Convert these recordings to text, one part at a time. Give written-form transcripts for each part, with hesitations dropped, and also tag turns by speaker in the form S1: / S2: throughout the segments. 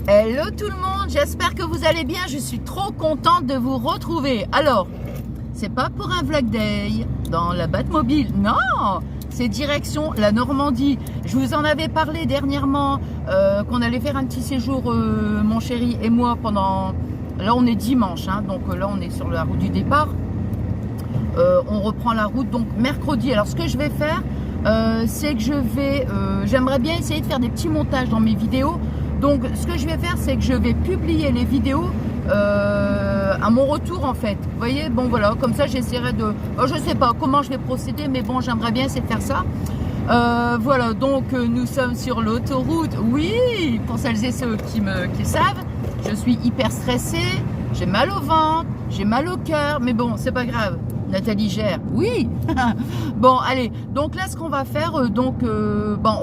S1: Hello tout le monde, j'espère que vous allez bien, je suis trop contente de vous retrouver. Alors, c'est pas pour un vlog day dans la Batmobile, non, c'est direction la Normandie. Je vous en avais parlé dernièrement qu'on allait faire un petit séjour, mon chéri et moi, pendant... Là on est dimanche, hein, donc là on est sur la route du départ. On reprend la route donc mercredi. Alors ce que je vais faire, c'est que j'aimerais bien essayer de faire des petits montages dans mes vidéos. Donc ce que je vais faire, c'est que je vais publier les vidéos à mon retour en fait. Vous voyez, bon voilà, comme ça j'essaierai de... je sais pas comment je vais procéder, mais bon, j'aimerais bien essayer de faire ça. Voilà, donc nous sommes sur l'autoroute. Oui, pour celles et ceux qui savent, je suis hyper stressée, j'ai mal au ventre, j'ai mal au cœur, mais bon, c'est pas grave. Nathalie gère, oui. Bon, allez, donc là, ce qu'on va faire, bon,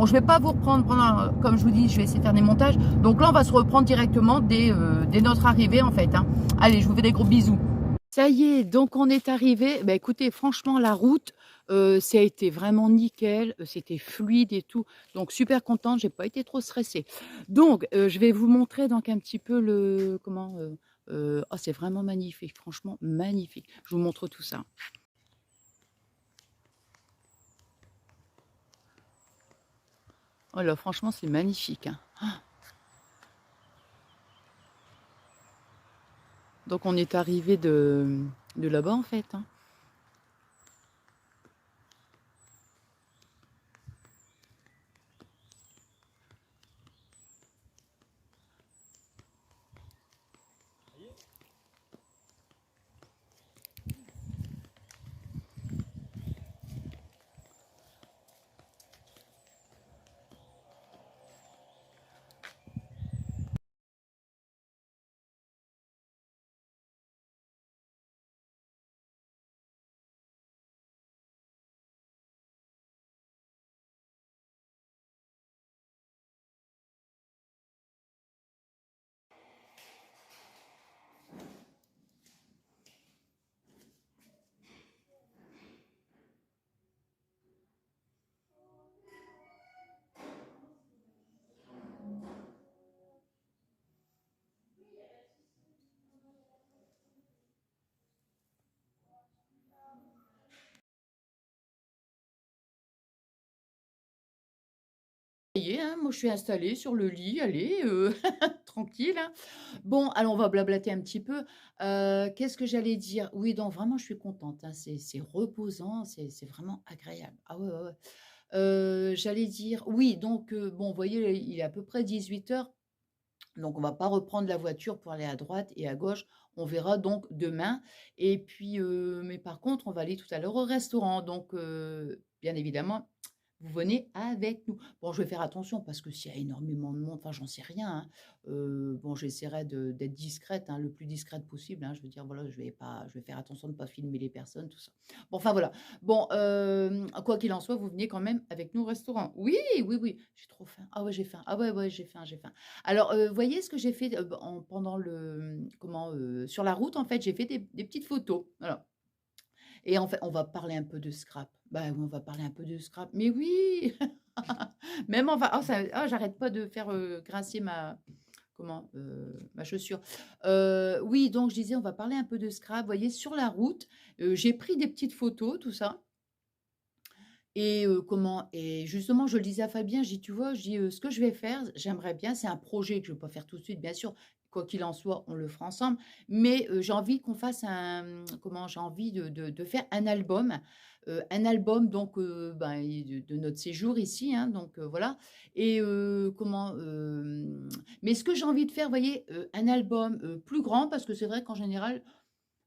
S1: je vais pas vous reprendre pendant, comme je vous dis, je vais essayer de faire des montages. Donc là, on va se reprendre directement dès notre arrivée, en fait. Hein. Allez, je vous fais des gros bisous. Ça y est, donc on est arrivé. Bah, écoutez, franchement, la route, ça a été vraiment nickel. C'était fluide et tout. Donc, super contente. J'ai pas été trop stressée. Donc, je vais vous montrer donc un petit peu oh, c'est vraiment magnifique. Franchement, magnifique. Je vous montre tout ça. Oh là, franchement, c'est magnifique. Hein. Donc, on est arrivé de là-bas, en fait. Hein. Ça y est, hein, moi je suis installée sur le lit, allez, tranquille. Hein. Bon, alors on va blablater un petit peu. Qu'est-ce que j'allais dire? Oui, donc vraiment je suis contente, hein, c'est reposant, c'est vraiment agréable. Ah ouais, ouais, ouais. J'allais dire oui, donc bon, vous voyez, il est à peu près 18 h, donc on va pas reprendre la voiture pour aller à droite et à gauche. On verra donc demain et puis, mais par contre, on va aller tout à l'heure au restaurant donc bien évidemment vous venez avec nous. Bon, je vais faire attention parce que s'il y a énormément de monde, enfin, j'en sais rien, hein. Bon, j'essaierai d'être discrète, hein, le plus discrète possible, hein. Je veux dire, voilà, je vais faire attention de ne pas filmer les personnes, tout ça. Bon, enfin, voilà. Bon, quoi qu'il en soit, vous venez quand même avec nous au restaurant. Oui, oui, oui, j'ai trop faim. Ah ouais, j'ai faim. Ah ouais, ouais, j'ai faim, j'ai faim. Alors, voyez ce que j'ai fait pendant sur la route, en fait, j'ai fait des petites photos. Voilà. Et en fait, on va parler un peu de scrap. Bah oui, on va parler un peu de scrap. Mais oui! Même on va j'arrête pas de faire, grincer ma chaussure. Oui, donc je disais, on va parler un peu de scrap. Vous voyez, sur la route, j'ai pris des petites photos, tout ça. Et justement, je le disais à Fabien, je dis: «Tu vois?» je dis: «Ce que je vais faire, j'aimerais bien», c'est un projet que je ne vais pas faire tout de suite, bien sûr. Quoi qu'il en soit, on le fera ensemble. Mais, j'ai envie qu'on fasse j'ai envie de faire un album donc, ben, de notre séjour ici, hein, donc, voilà. Et mais ce que j'ai envie de faire, vous voyez, un album, plus grand parce que c'est vrai qu'en général,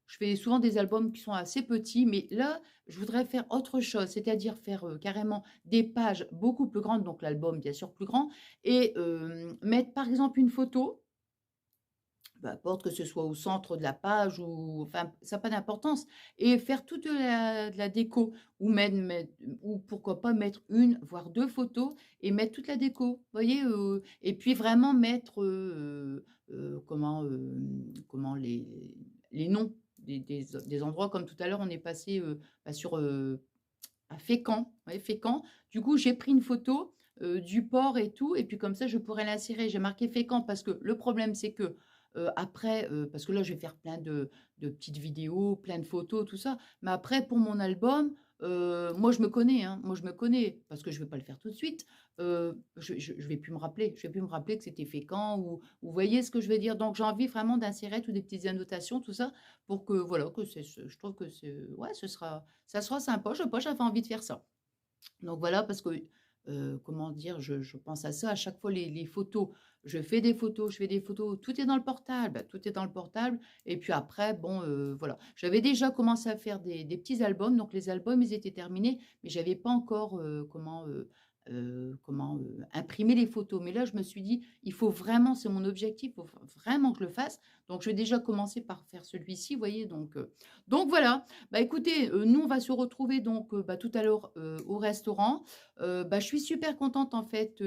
S1: je fais souvent des albums qui sont assez petits, mais là, je voudrais faire autre chose, c'est-à-dire faire, carrément des pages beaucoup plus grandes, donc l'album bien sûr plus grand et mettre par exemple une photo, peu importe que ce soit au centre de la page ou enfin, ça n'a pas d'importance et faire toute de la déco ou ou pourquoi pas mettre une voire 2 photos et mettre toute la déco. Vous voyez? Et puis vraiment mettre, comment les noms des endroits comme tout à l'heure on est passé, sur, à Fécamp, ouais Fécamp. Du coup, j'ai pris une photo, du porc et tout, et puis comme ça, je pourrais l'insérer. J'ai marqué Fécamp parce que le problème, c'est que après, parce que là, je vais faire plein de petites vidéos, plein de photos, tout ça. Mais après, pour mon album, moi, je me connais, hein, moi, je me connais, parce que je ne vais pas le faire tout de suite. Je vais plus me rappeler. Je vais plus me rappeler que c'était Fécamp, ou vous voyez ce que je veux dire. Donc, j'ai envie vraiment d'insérer toutes des petites annotations, tout ça, pour que, voilà, que je trouve que c'est, ouais, ça sera sympa. Je sais pas, j'avais envie de faire ça. Donc voilà, parce que, comment dire, je pense à ça à chaque fois, les photos. Je fais des photos, je fais des photos, tout est dans le portable, bah, tout est dans le portable. Et puis après, bon, voilà. J'avais déjà commencé à faire des petits albums, donc les albums, ils étaient terminés, mais j'avais pas encore, imprimer les photos. Mais là, je me suis dit, il faut vraiment, c'est mon objectif, il faut vraiment que je le fasse. Donc, je vais déjà commencer par faire celui-ci, vous voyez. Donc voilà. Bah écoutez, nous, on va se retrouver donc bah, tout à l'heure au restaurant. Bah, je suis super contente en fait,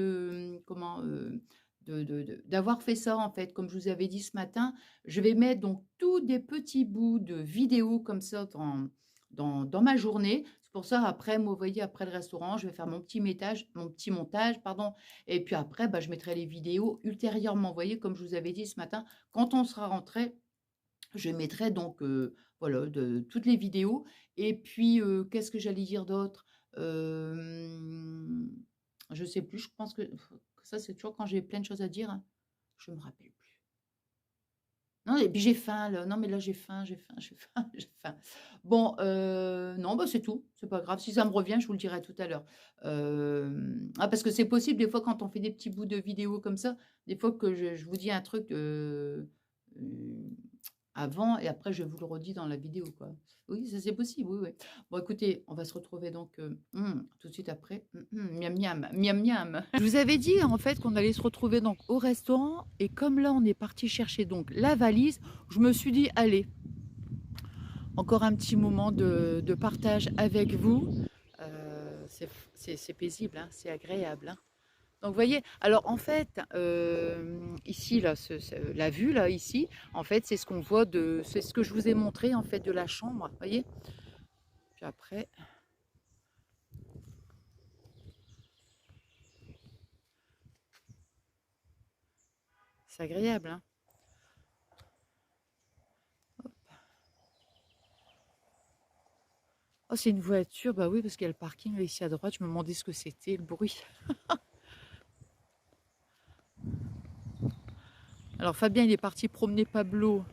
S1: d'avoir fait ça en fait. Comme je vous avais dit ce matin, je vais mettre donc tous des petits bouts de vidéos comme ça dans ma journée. C'est pour ça, après, moi, vous voyez, après le restaurant, je vais faire mon petit montage, pardon. Et puis après, bah, je mettrai les vidéos ultérieurement. Vous voyez, comme je vous avais dit ce matin, quand on sera rentré, je mettrai donc voilà, toutes les vidéos. Et puis, qu'est-ce que j'allais dire d'autre? Je ne sais plus, je pense que ça, c'est toujours quand j'ai plein de choses à dire, hein. Je ne me rappelle plus. Non, et puis j'ai faim, là. Non, mais là, j'ai faim, j'ai faim, j'ai faim, j'ai faim. Bon, non, bah, c'est tout. C'est pas grave. Si ça me revient, je vous le dirai tout à l'heure. Parce que c'est possible, des fois, quand on fait des petits bouts de vidéos comme ça, des fois que je vous dis un truc avant et après, je vous le redis dans la vidéo, quoi. Oui, ça, c'est possible, oui, oui. Bon, écoutez, on va se retrouver donc tout de suite après. Miam, miam, miam, miam. Je vous avais dit, en fait, qu'on allait se retrouver donc au restaurant. Et comme là, on est parti chercher donc la valise, je me suis dit, allez, encore un petit moment de partage avec vous. C'est paisible, hein, c'est agréable, hein. Donc vous voyez, alors en fait, ici, là, la vue, là, ici, en fait, c'est ce qu'on voit c'est ce que je vous ai montré, en fait, de la chambre, vous voyez. Puis après, c'est agréable, hein. Hop. Oh, c'est une voiture, bah oui, parce qu'il y a le parking là, ici à droite, je me demandais ce que c'était, le bruit. Alors Fabien, il est parti promener Pablo,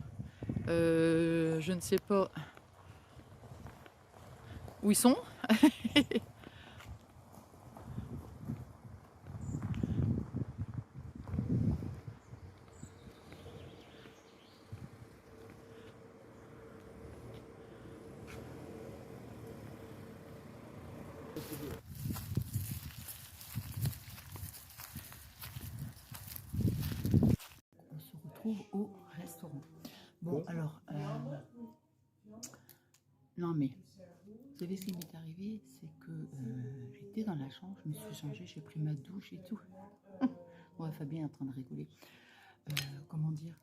S1: je ne sais pas où ils sont. On se retrouve au restaurant. Bon, alors, non mais, vous savez ce qui m'est arrivé, c'est que j'étais dans la chambre, je me suis changée, j'ai pris ma douche et tout. Ouais, Fabien est en train de rigoler. Comment dire?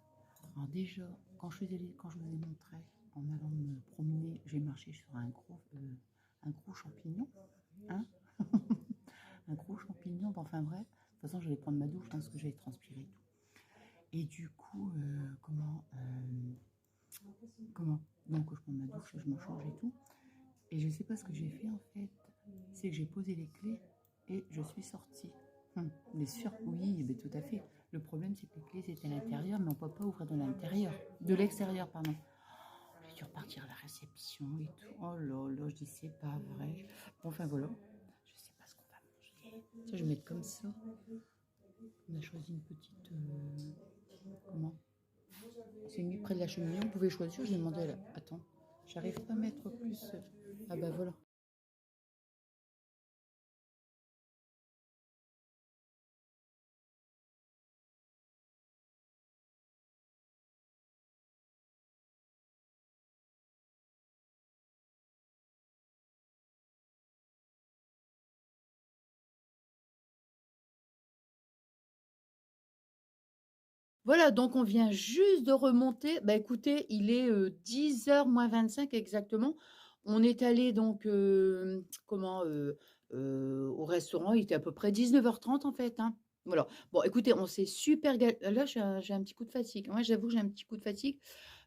S1: Alors déjà, quand je vous ai montré, en allant me promener, j'ai marché sur un gros champignon, hein. Un gros champignon, enfin bref. De toute façon, j'allais prendre ma douche, parce que j'allais transpirer et tout. Et du coup, donc je prends ma douche, je me change et tout. Et je sais pas ce que j'ai fait en fait, c'est que j'ai posé les clés et je suis sortie. Bien sûr, oui, mais tout à fait. Le problème, c'est que les clés étaient à l'intérieur, mais on peut pas ouvrir de l'extérieur, pardon. J'ai dû repartir à la réception et tout. Oh là là, je dis c'est pas vrai. Bon, enfin voilà, je sais pas ce qu'on va manger. Ça, je vais mettre comme ça. On a choisi une petite, comment? C'est mis près de la cheminée. On pouvait choisir. Je vais demander à la... Attends, j'arrive pas à mettre plus. Ah bah voilà. Voilà, donc on vient juste de remonter. Bah écoutez, il est 10h moins 25 exactement. On est allé donc, au restaurant. Il était à peu près 19h30 en fait, hein. Voilà. Bon écoutez, on s'est super ga là j'ai un petit coup de fatigue. Moi j'avoue que j'ai un petit coup de fatigue.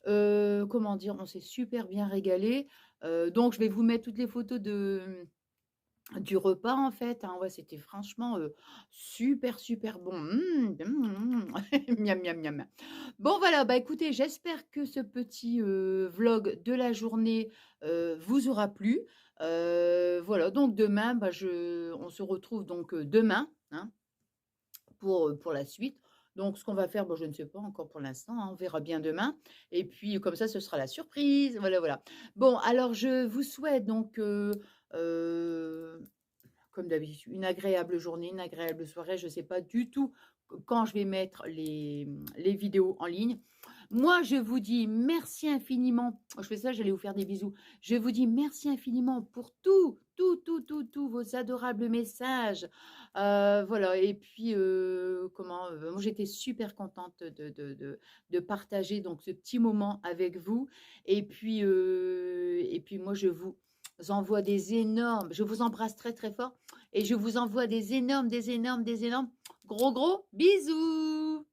S1: Comment dire? On s'est super bien régalé. Donc je vais vous mettre toutes les photos du repas en fait, hein. Ouais, c'était franchement, super, super bon. Miam, miam, miam. Bon voilà, bah, écoutez, j'espère que ce petit, vlog de la journée, vous aura plu. Voilà, donc demain, bah, on se retrouve donc, demain, hein, pour la suite. Donc ce qu'on va faire, bah, je ne sais pas encore pour l'instant, hein, on verra bien demain et puis comme ça, ce sera la surprise. Voilà, voilà. Bon alors je vous souhaite donc, heu comme d'habitude, une agréable journée, une agréable soirée. Je ne sais pas du tout quand je vais mettre les vidéos en ligne. Moi, je vous dis merci infiniment. Je fais ça, j'allais vous faire des bisous. Je vous dis merci infiniment pour tous vos adorables messages. Voilà, et puis, moi j'étais super contente de partager donc ce petit moment avec vous. Et puis moi, je vous embrasse très très fort et je vous envoie des énormes gros bisous.